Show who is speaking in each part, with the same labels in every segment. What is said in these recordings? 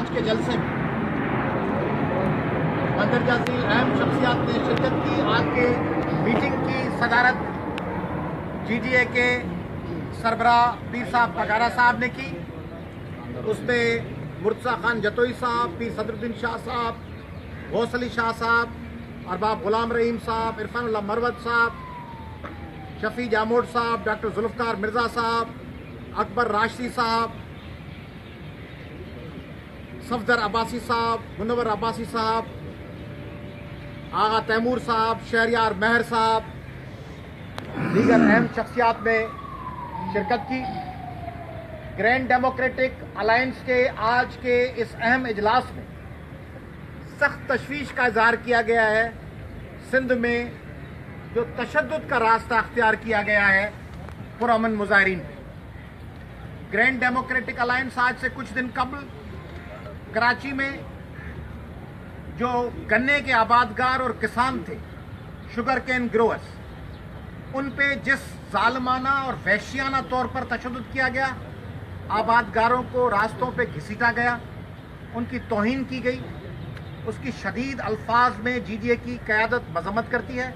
Speaker 1: آج کے جلسے میں مندرجہ ذیل اہم شخصیات نے شرکت کی. آج کے میٹنگ کی صدارت جی ڈی اے کے سربراہ پیر صاحب پگارا صاحب نے کی. اس میں مرتضیٰ خان جتوئی صاحب، پیر صدر الدین شاہ صاحب، غوث علی شاہ صاحب، ارباب غلام رحیم صاحب، عرفان اللہ مروت صاحب، شفیع جاموٹ صاحب، ڈاکٹر ذوالفقار مرزا صاحب، اکبر راشدی صاحب، صفدر عباسی صاحب، منور عباسی صاحب، آغا تیمور صاحب، شہریار مہر صاحب، دیگر اہم شخصیات نے شرکت کی. گرینڈ ڈیموکریٹک الائنس کے آج کے اس اہم اجلاس میں سخت تشویش کا اظہار کیا گیا ہے. سندھ میں جو تشدد کا راستہ اختیار کیا گیا ہے پرامن مظاہرین پہ. گرینڈ ڈیموکریٹک الائنس آج سے کچھ دن قبل کراچی میں جو گنے کے آبادگار اور کسان تھے، شوگر کین گروورز، ان پہ جس ظالمانہ اور وحشیانہ طور پر تشدد کیا گیا، آبادگاروں کو راستوں پہ گھسیٹا گیا، ان کی توہین کی گئی، اس کی شدید الفاظ میں جی ڈی اے کی قیادت مذمت کرتی ہے.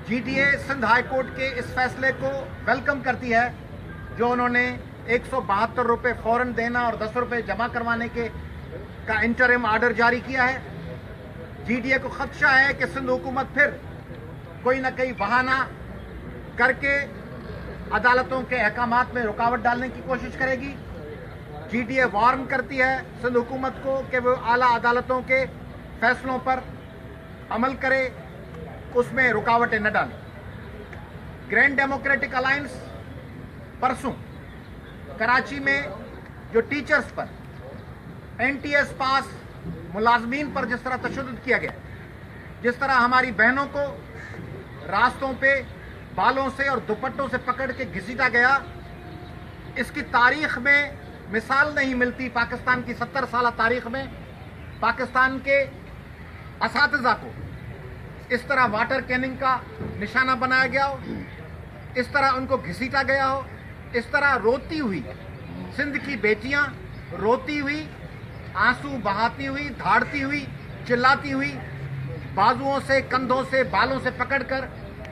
Speaker 1: جی ڈی اے سندھ ہائی کورٹ کے اس فیصلے کو ویلکم کرتی ہے جو انہوں نے 172 روپے فوراً دینا اور 10 روپے جمع کروانے کا انٹرم آرڈر جاری کیا ہے. جی ڈی اے کو خدشہ ہے کہ سندھ حکومت پھر کوئی نہ کوئی بہانہ کر کے عدالتوں کے احکامات میں رکاوٹ ڈالنے کی کوشش کرے گی. جی ڈی اے وارن کرتی ہے سندھ حکومت کو کہ وہ اعلیٰ عدالتوں کے فیصلوں پر عمل کرے، اس میں رکاوٹیں نہ ڈالیں. گرینڈ ڈیموکریٹک الائنس پرسوں کراچی میں جو ٹیچرز پر این ٹی ایس پاس ملازمین پر جس طرح تشدد کیا گیا، جس طرح ہماری بہنوں کو راستوں پہ بالوں سے اور دوپٹوں سے پکڑ کے گھسیٹا گیا، اس کی تاریخ میں مثال نہیں ملتی. پاکستان کی 70 سالہ تاریخ میں پاکستان کے اساتذہ کو اس طرح واٹر کیننگ کا نشانہ بنایا گیا ہو، اس طرح ان کو گھسیٹا گیا ہو، اس طرح روتی ہوئی سندھ کی بیٹیاں روتی ہوئی، آنسو بہاتی ہوئی، دھاڑتی ہوئی، چلاتی ہوئی، بازوؤں سے، کندھوں سے، بالوں سے پکڑ کر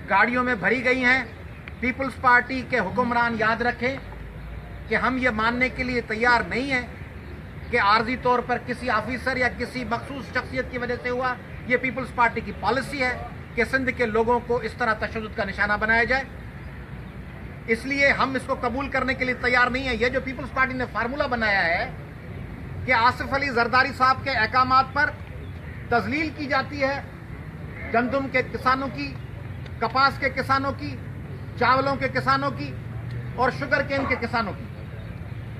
Speaker 1: گاڑیوں میں بھری گئی ہیں. پیپلز پارٹی کے حکمران یاد رکھیں کہ ہم یہ ماننے کے لیے تیار نہیں ہیں کہ عارضی طور پر کسی آفیسر یا کسی مخصوص شخصیت کی وجہ سے ہوا. یہ پیپلز پارٹی کی پالیسی ہے کہ سندھ کے لوگوں کو اس طرح تشدد کا نشانہ بنایا جائے. اس لیے ہم اس کو قبول کرنے کے لیے تیار نہیں ہیں. یہ جو پیپلز پارٹی نے فارمولہ بنایا ہے کہ آصف علی زرداری صاحب کے احکامات پر تذلیل کی جاتی ہے گندم کے کسانوں کی، کپاس کے کسانوں کی، چاولوں کے کسانوں کی اور شوگر کین کے کسانوں کی.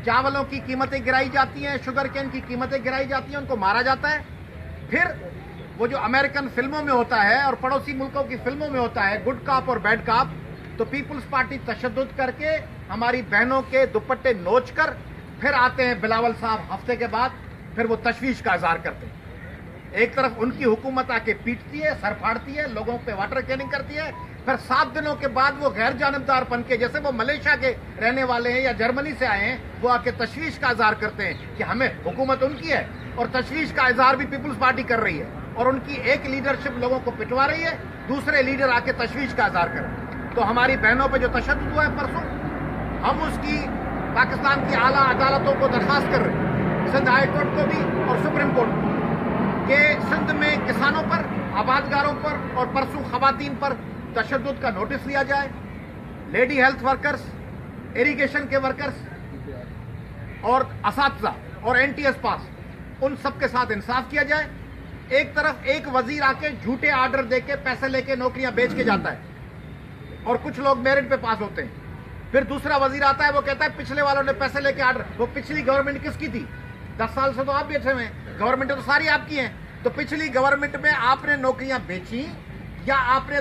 Speaker 1: چاولوں کی قیمتیں گرائی جاتی ہیں، شوگر کین کی قیمتیں گرائی جاتی ہیں، ان کو مارا جاتا ہے. پھر وہ جو امریکن فلموں میں ہوتا ہے اور پڑوسی ملکوں کی فلموں میں ہوتا ہے گڈ کاپ اور بیڈ کاپ، تو پیپلز پارٹی تشدد کر کے ہماری بہنوں کے دوپٹے نوچ کر پھر آتے ہیں بلاول صاحب ہفتے کے بعد، پھر وہ تشویش کا اظہار کرتے ہیں. ایک طرف ان کی حکومت آ کے پیٹتی ہے، سر پھاڑتی ہے، لوگوں پہ واٹر کیننگ کرتی ہے، پھر 7 دنوں کے بعد وہ غیر جانبدار بن کے، جیسے وہ ملیشیا کے رہنے والے ہیں یا جرمنی سے آئے ہیں، وہ آ کے تشویش کا اظہار کرتے ہیں کہ ہمیں حکومت ان کی ہے، اور تشویش کا اظہار بھی پیپلز پارٹی کر رہی ہے. اور ان کی ایک لیڈرشپ لوگوں کو پٹوا رہی ہے، دوسرے لیڈر آ کے تشویش کا اظہار کریں. تو ہماری بہنوں پہ جو تشدد ہوا ہے پرسوں، ہم اس کی پاکستان کی اعلیٰ عدالتوں کو درخواست کر رہے ہیں، سندھ ہائی کورٹ کو بھی اور سپریم کورٹ کو، کہ سندھ میں کسانوں پر، آبادگاروں پر اور پرسوں خواتین پر تشدد کا نوٹس لیا جائے. لیڈی ہیلتھ ورکرز، اریگیشن کے ورکرز اور اساتذہ اور این ٹی ایس پاس، ان سب کے ساتھ انصاف کیا جائے. ایک طرف ایک وزیر آ کے جھوٹے آرڈر دے کے پیسے لے کے نوکریاں بیچ کے جاتا ہے اور کچھ لوگ میرٹ پہ پاس ہوتے ہیں. پھر دوسرا وزیر آتا ہے، وہ کہتا ہے پچھلے والوں نے پیسے لے کے آرڈر. وہ پچھلی گورنمنٹ کس کی تھی؟ 10 سال سے تو آپ بیٹھے ہوئے ہیں، گورنمنٹ تو ساری آپ کی ہیں. تو پچھلی گورنمنٹ میں آپ نے نوکریاں بیچی یا آپ نے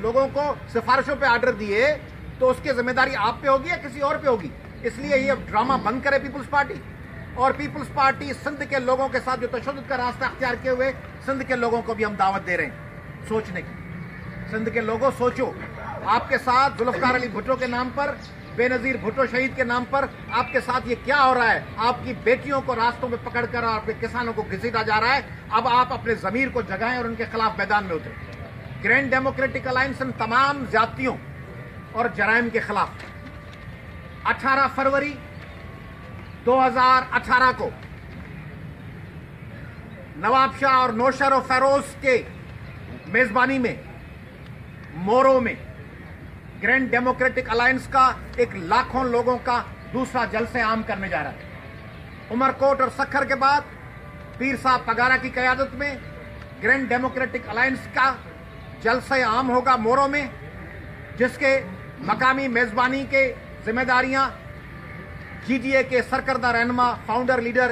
Speaker 1: لوگوں کو سفارشوں پہ آرڈر دیے، تو اس کی ذمہ داری آپ پہ ہوگی یا کسی اور پہ ہوگی؟ اس لیے یہ ڈرامہ بند کرے پیپلز پارٹی. اور پیپلز پارٹی سندھ کے لوگوں کے ساتھ جو تشدد کا راستہ اختیار کیے ہوئے سندھ کے لوگوں کو بھی ہم دعوت دے رہے ہیں سوچنے کی. سندھ کے لوگوں سوچو، آپ کے ساتھ ذوالفقار علی بھٹو کے نام پر بے نظیر بھٹو شہید کے نام پر آپ کے ساتھ یہ کیا ہو رہا ہے؟ آپ کی بیٹیوں کو راستوں میں پکڑ کر اور اپنے کسانوں کو گھسیٹا جا رہا ہے. اب آپ اپنے ضمیر کو جگائیں اور ان کے خلاف میدان میں اتریں. گرینڈ ڈیموکریٹک الائنس ان تمام زیادتیوں اور جرائم کے خلاف 18 فروری 2018 کو نواب شاہ اور نوشر و فیروز کے میزبانی میں مورو میں گرینڈ ڈیموکریٹک الائنس کا ایک لاکھوں لوگوں کا دوسرا جلسہ عام کرنے جا رہا ہے. عمرکوٹ اور سکھر کے بعد پیر صاحب پگارا کی قیادت میں گرینڈ ڈیموکریٹک الائنس کا جلسہ عام ہوگا مورو میں، جس کے مقامی میزبانی کے ذمہ داریاں جی ڈی اے کے سرکردہ رہنما فاؤنڈر لیڈر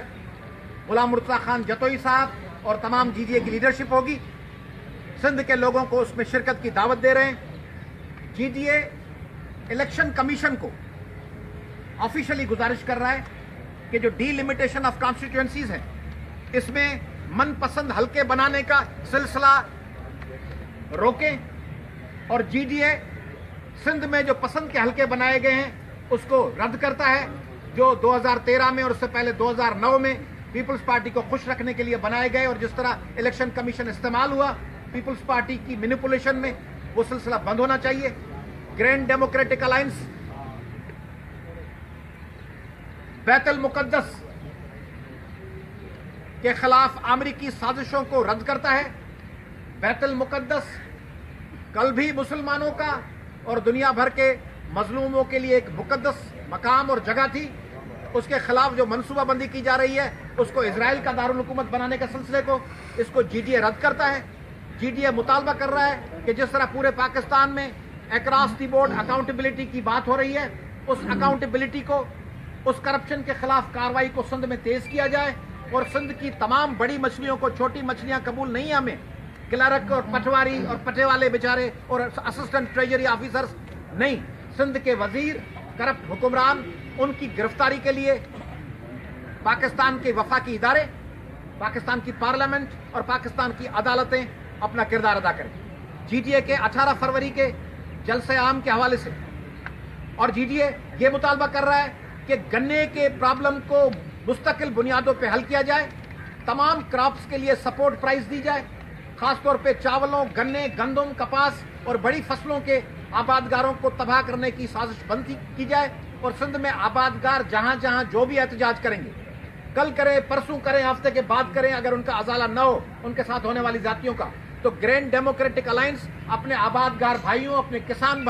Speaker 1: غلام مرتضی خان جتوئی صاحب اور تمام جی ڈی اے کی لیڈرشپ ہوگی. سندھ کے لوگوں کو اس میں شرکت کی دعوت دے رہے ہیں. جی ڈی اے الیکشن کمیشن کو آفیشلی گزارش کر رہا ہے کہ جو ڈی لمیٹیشن آف کانسٹیٹوئنسیز ہے اس میں من پسند حلقے بنانے کا سلسلہ روکیں، اور جی ڈی اے سندھ میں جو پسند کے حلقے بنائے گئے ہیں اس کو رد کرتا ہے، جو 2013 میں اور اس سے پہلے 2009 میں پیپلز پارٹی کو خوش رکھنے کے لیے بنائے گئے، اور جس طرح الیکشن کمیشن استعمال ہوا پیپلز پارٹی کی مینیپولیشن میں، وہ سلسلہ بند ہونا چاہیے. گرینڈ ڈیموکریٹک الائنس بیت المقدس کے خلاف امریکی سازشوں کو رد کرتا ہے. بیت المقدس کل بھی مسلمانوں کا اور دنیا بھر کے مظلوموں کے لیے ایک مقدس مقام اور جگہ تھی. اس کے خلاف جو منصوبہ بندی کی جا رہی ہے اس کو اسرائیل کا دارالحکومت بنانے کے سلسلے کو، اس کو جی ڈی اے رد کرتا ہے. جی ڈی اے مطالبہ کر رہا ہے کہ جس طرح پورے پاکستان میں اکراس دی بورڈ اکاؤنٹیبلٹی کی بات ہو رہی ہے، اس اکاؤنٹیبلٹی کو، اس کرپشن کے خلاف کارروائی کو سندھ میں تیز کیا جائے، اور سندھ کی تمام بڑی مچھلیوں کو چھوٹی مچھلیاں قبول نہیں ہیں. ہمیں کلرک اور پٹواری اور پٹے والے بیچارے اور اسسٹنٹ ٹریجری آفیسرز نہیں، سندھ کے وزیر کرپٹ حکمران، ان کی گرفتاری کے لیے پاکستان کے وفاقی ادارے، پاکستان کی پارلیمنٹ اور پاکستان کی عدالتیں اپنا کردار ادا کریں. جی ڈی اے کے 18 فروری کے جلسہ عام کے حوالے سے، اور جی ڈی اے یہ مطالبہ کر رہا ہے کہ گنے کے پرابلم کو مستقل بنیادوں پہ حل کیا جائے، تمام کراپس کے لیے سپورٹ پرائز دی جائے، خاص طور پہ چاولوں، گنے، گندم، کپاس اور بڑی فصلوں کے آبادگاروں کو تباہ کرنے کی سازش بند کی جائے، اور سندھ میں آبادگار جہاں جہاں جو بھی احتجاج کریں گے، کل کریں، پرسوں کریں، ہفتے کے بعد کریں، اگر ان کا ازالہ نہ ہو ان کے ساتھ ہونے والی زیادتیوں کا، تو گرینڈ ڈیموکریٹک الائنس اپنے آبادگار بھائیوں، اپنے کسان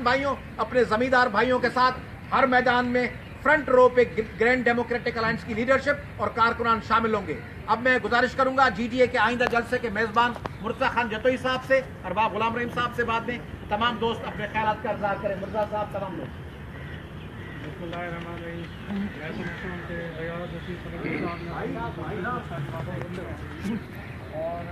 Speaker 1: بھائیوں، اپنے زمیندار بھائیوں کے ساتھ ہر میدان میں فرنٹ رو پہ گرینڈ ڈیموکریٹک الائنس کی لیڈرشپ اور کارکنان شامل ہوں گے. اب میں گزارش کروں گا جی ڈی اے کے آئندہ جلسے کے میزبان مرتضی خان جتوئی صاحب سے، ارباب غلام رحیم صاحب سے بعد میں تمام دوست اپنے خیالات کا اظہار کریں. مرتضی صاحب، تمام لوگ.
Speaker 2: بسم اللہ الرحمن الرحیم. اور